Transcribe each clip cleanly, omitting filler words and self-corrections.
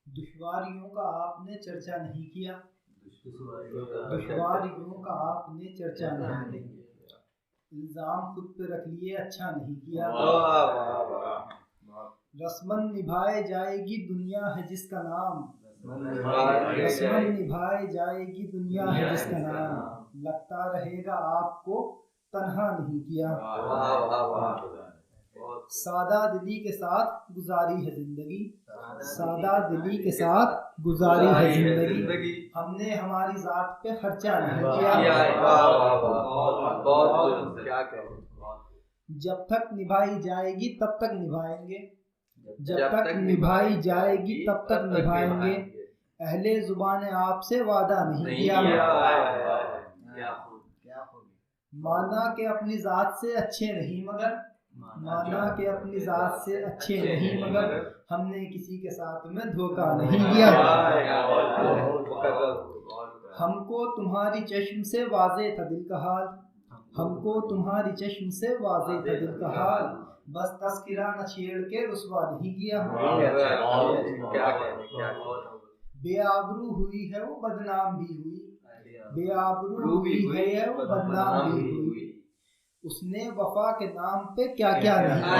दुश्वारियों का आपने चर्चा नहीं किया, दुश्वारियों का आपने चर्चा नहीं किया, इल्जाम खुद पे रख लिए अच्छा नहीं किया। रस्मन निभाए जाएगी दुनिया है जिसका नाम, रस्मन निभाए जाएगी दुनिया है जिसका नाम, लगता रहेगा आपको तन्हा नहीं किया। सादा दिली के साथ गुजारी है जिंदगी, सादा दिली के साथ गुजारी है जिंदगी, हमने हमारी जात पे खर्चा नहीं किया। जब तक निभाई जाएगी तब तक निभाएंगे, जब तक निभाई जाएगी तब तक निभाएंगे, अहले जुबान आपसे वादा नहीं किया। माना कि अपनी जात से अच्छे नहीं मगर, माना कि अपनी जात से अच्छे नहीं मगर, हमने किसी के साथ में धोखा नहीं किया। हमको तुम्हारी चश्म से वाज़े था दिल का हाल, हमको तुम्हारी चश्म से वाज़े था दिल का हाल, बस तस्किरा न छेड़ के रुसवा नहीं किया। बेआबरू हुई है वो बदनाम भी हुई, बेआबरू हुई है वो बदनाम भी हुई, उसने वफा के नाम पे क्या क्या नहीं किया।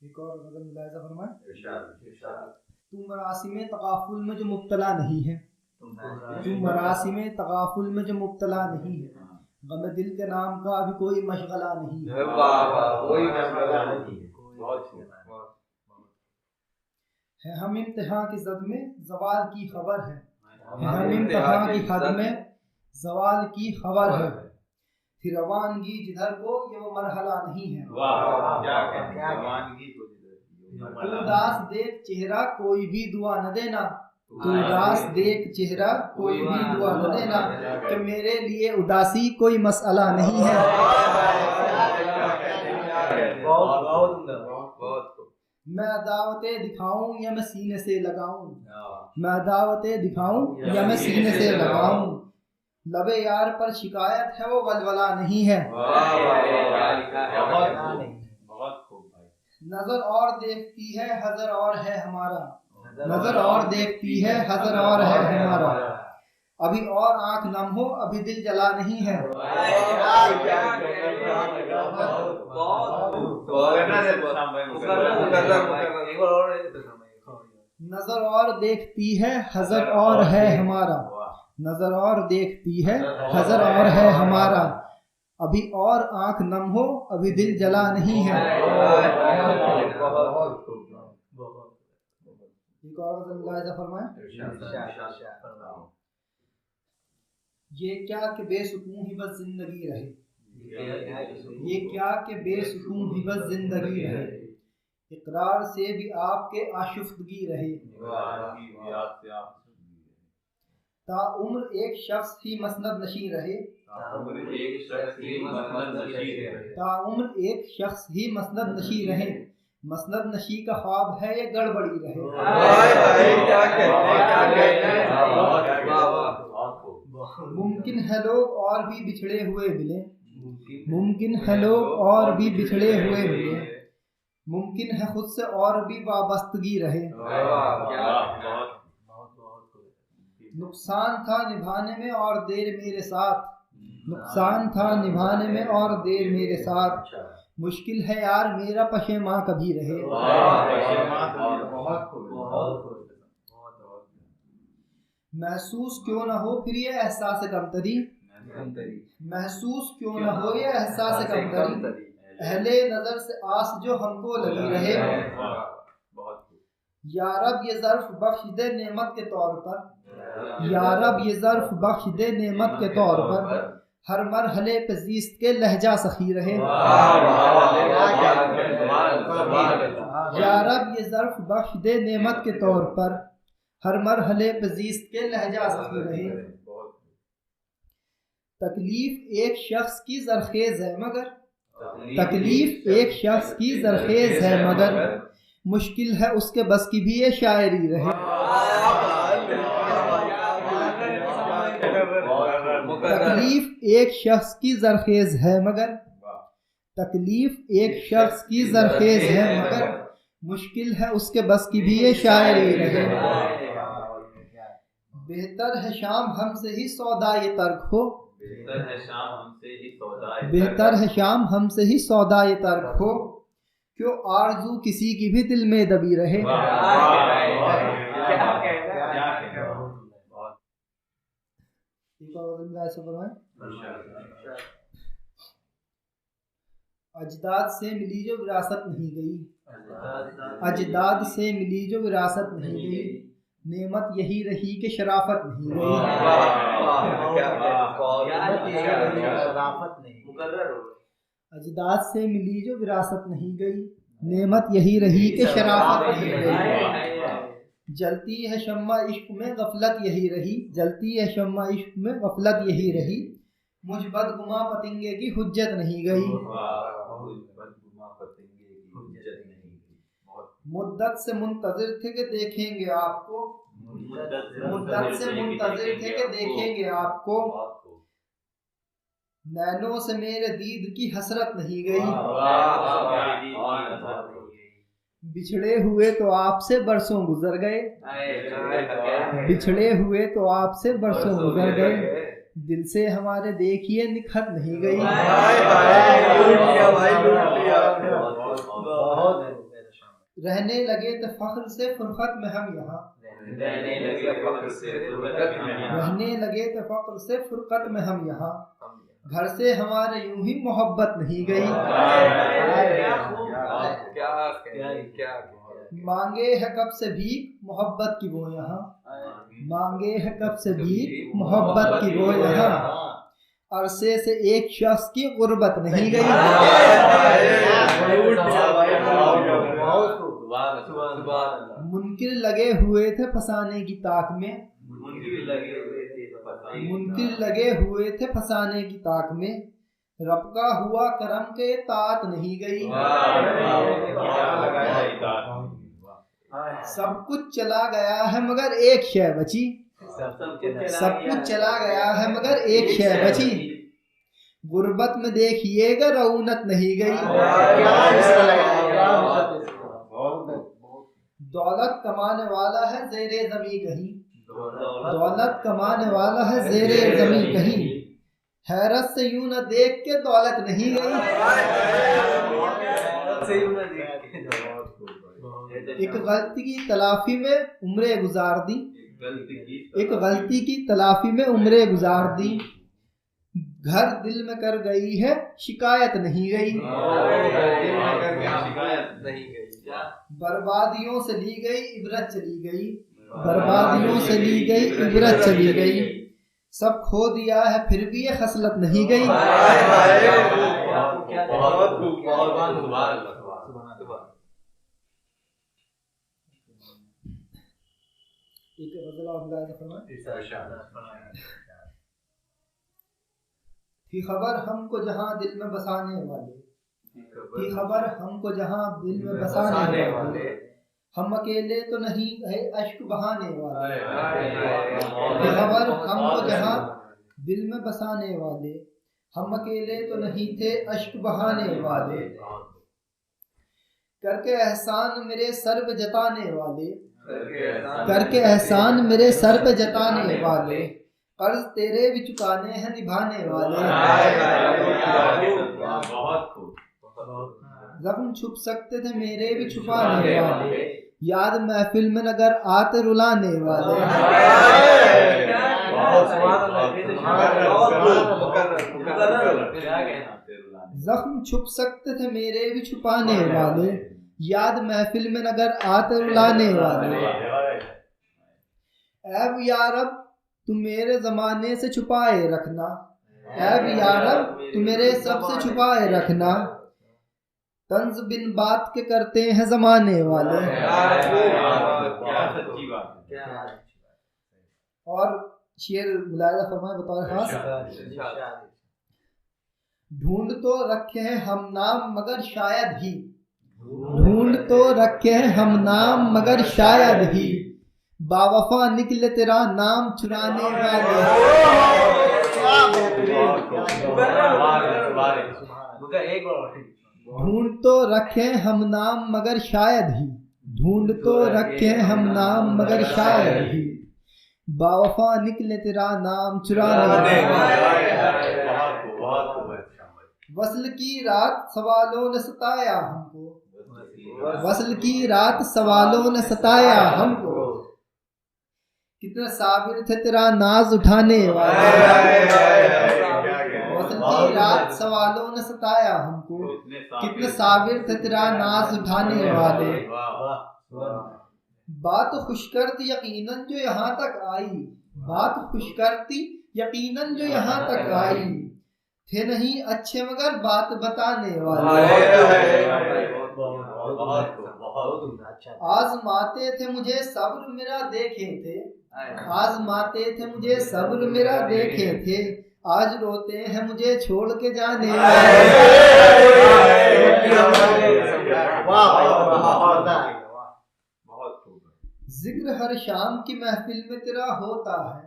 एक और नज़र मुलाहिज़ा फरमाएं। तुम मरासिमे तगाफुल में जो मुब्तला नहीं है, तुम मरासिमे तगाफुल में जो मुब्तला नहीं है, गम दिल के नाम का अभी कोई मशगला नहीं है। हम इम्तिहान की जद में जवाल की खबर है, हम इम्तिहान की हद में जवाल की खबर है, फिर रवानगी जिधर को ये वो मरहला नहीं है। तू उदास देख चेहरा कोई भी दुआ न देना, तू उदास देख चेहरा कोई भी दुआ न देना, कि मेरे लिए उदासी कोई मसला नहीं है। मैं दावतें दिखाऊं या मैं सीने से लगाऊं, मैं दावतें दिखाऊं या मैं सीने से लगाऊं, लबे यार पर शिकायत है वो वलवला नहीं है। नजर और देखती है हजर और है हमारा, नजर और देखती है हजर और है हमारा, अभी और आंख नम हो अभी दिल जला नहीं है। नजर और देखती है हजर और है हमारा, नजर और देखती है हजर और है हमारा, अभी और आंख नम हो अभी दिल जला नहीं है। एक और मुलाहिज़ा फरमाएं। ये क्या कि बेसुकून ही बस जिंदगी रहे, ये क्या कि बेसुकून ही बस जिंदगी रहे, इकरार से भी आपके आशुफ्तगी रहे, ताउम्र एक शख्स ही मसनद नशी रहे, ताउम्र एक शख्स ही मसनद नशी रहे, मसनद नशी का ख्वाब है ये गड़बड़ी रहे। मुमकिन है लोग और भी बिछड़े हुए मिले, मुमकिन है लोग और भी बिछड़े हुए मिले, मुमकिन है खुद से और भी वाबस्तगी रहे। नुकसान था निभाने में और देर मेरे साथ, नुकसान था निभाने में और देर मेरे साथ, मुश्किल है यार मेरा पशेमा कभी रहे। महसूस क्यों न हो फिर ये एहसास कमतरी, महसूस क्यों न हो ये एहसास कमतरी, अहले नजर से आस जो हमको लगी रहे। या रब ये ज़र्फ बख्श दे नेमत के तौर पर, या रब ये ज़र्फ बख्श दे नेमत के तौर पर, हर मरहले पे ज़ीस्त के लहजा सखी रहे। या रब ये ज़र्फ बख्श दे नेमत के तौर पर, हर मरहले पे ज़ीस्त के लहजा सखी रहे। तकलीफ एक शख्स की ज़रखेज़ है मगर, तकलीफ एक शख्स की ज़रखेज़ है मगर, मुश्किल है उसके बस की भी ये शायरी रहे। तकलीफ एक शख्स की ज़रखेज़ है मगर, तकलीफ एक शख्स की ज़रखेज़ है, मगर मुश्किल है उसके बस की भी ये शायरी रहे। बेहतर है शाम हमसे ही सौदा ये तर्क हो, बेहतर है शाम हमसे ही सौदा ये बेहतर है शाम हमसे ही सौदा ये तर्क हो, क्यों आरज़ू किसी की भी दिल में दबी रहे। अजदाद से मिली जो विरासत नहीं गई, अजदाद से मिली जो विरासत नहीं गई, नेमत यही रही कि शराफत नहीं गई। अजदाद से मिली जो विरासत नहीं गई, नेमत यही रही कि शराफत नहीं गई। जलती है शम्मा इश्क में गफलत यही रही, जलती है शम्मा इश्क में गफलत यही रही, मुझ बदगुमा पतंगे की हुज्जत नहीं गई। मुद्दत से मुंतज़िर थे कि देखेंगे आपको, मुद्दत से मुंतज़िर थे कि देखेंगे आपको, नैनों से मेरे दीद की हसरत नहीं गई। बिछड़े हुए तो आपसे बरसों गुजर गए, बिछड़े हुए तो आपसे बरसों गुजर गए, दिल से हमारे देखिए निखर नहीं गई। रहने लगे थे फख्र से फुरकत में हम यहाँ, रहने लगे थे फख्र से फुरकत में हम यहाँ, घर से हमारे यूं ही मोहब्बत नहीं गई। मांगे है कब से भीख मोहब्बत की वो यहाँ, मांगे है कब से भीख मोहब्बत की वो यहाँ, अरसे से एक शख्स की गुर्बत नहीं गई। मुनकिर लगे हुए थे फसाने की ताक में, मुनकिर लगे हुए थे फसाने की ताक में, रब का हुआ करम के तात नहीं गई। सब कुछ चला गया है मगर एक शय बची, सब कुछ चला गया है मगर एक शय बची, गुर्बत में देखिएगा रौनक नहीं गई। दौलत कमाने वाला है ज़ेरे ज़मीं कहीं, दौलत कमाने वाला है ज़ेरे ज़मीं कहीं, हैरत से यूं न देख के दौलत नहीं गई। एक गलती की तलाफी में उम्रें गुजार दी, एक गलती की तलाफी में उम्रें गुजार दी, घर दिल में कर गई है शिकायत नहीं गई। बर्बादियों से ली गई इबरत चली गई, बर्बादियों से ली गई इबरत चली गई, सब खो दिया है फिर भी ये खसलत नहीं गई। थी खबर हमको जहां दिल में बसाने वाले, थी खबर हमको जहां दिल में बसाने वाले, हम अकेले तो नहीं है अश्क बहाने वाले। थी खबर हमको जहां दिल में बसाने वाले, हम अकेले तो नहीं थे अश्क बहाने वाले, करके एहसान मेरे सर पे जताने वाले, करके एहसान मेरे सर पे जताने वाले, कर्ज तेरे भी चुकाने हैं निभाने वाले। जख्म छुप सकते थे मेरे भी छुपाने वाले, याद महफिल में नगर आते रुलाने वाले। जख्म छुप सकते थे मेरे भी छुपाने वाले, याद महफिल में नगर आते रुलाने वाले। ऐब यारब तू मेरे जमाने से छुपाए रखना, ऐब यारब तू मेरे सबसे छुपाए रखना, तंज बिन बात के करते हैं जमाने वाले। और शेर मुलायदा फरमाए बतौर खास, ढूंढ तो रखे हैं हम नाम मगर शायद ही, ढूंढ तो रखे हैं हम नाम मगर शायद ही, बावफा निकले तेरा नाम चुराने वाले। ढूंढ तो रखे हम नाम मगर शायद ही, ढूंढ तो रखे हम नाम मगर शायद ही, बावफा निकले तेरा नाम चुराने। वस्ल की रात सवालों ने सताया हमको, वस्ल की रात सवालों ने सताया हमको, कितने साबिर थे तेरा नाज उठाने वाले। वस्ल की रात सवालों ने सताया हमको, कितने साबिर थे तेरा नाज उठाने वाले। बात खुश करती यकीनन जो यहाँ तक आई, बात खुश करती यकीनन जो यहाँ तक आई, थे नहीं अच्छे मगर बात बताने वाले। आजमाते थे मुझे सब्र मेरा देखे थे, आजमाते थे मुझे सब्र मेरा देखे थे, आज रोते हैं मुझे छोड़ के जाने वाले। जिक्र हर शाम की महफिल में तेरा होता है,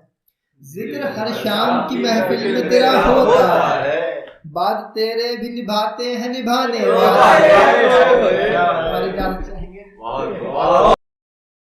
जिक्र हर शाम की महफिल में तेरा होता है, बाद तेरे भी निभाते हैं निभाने वाले।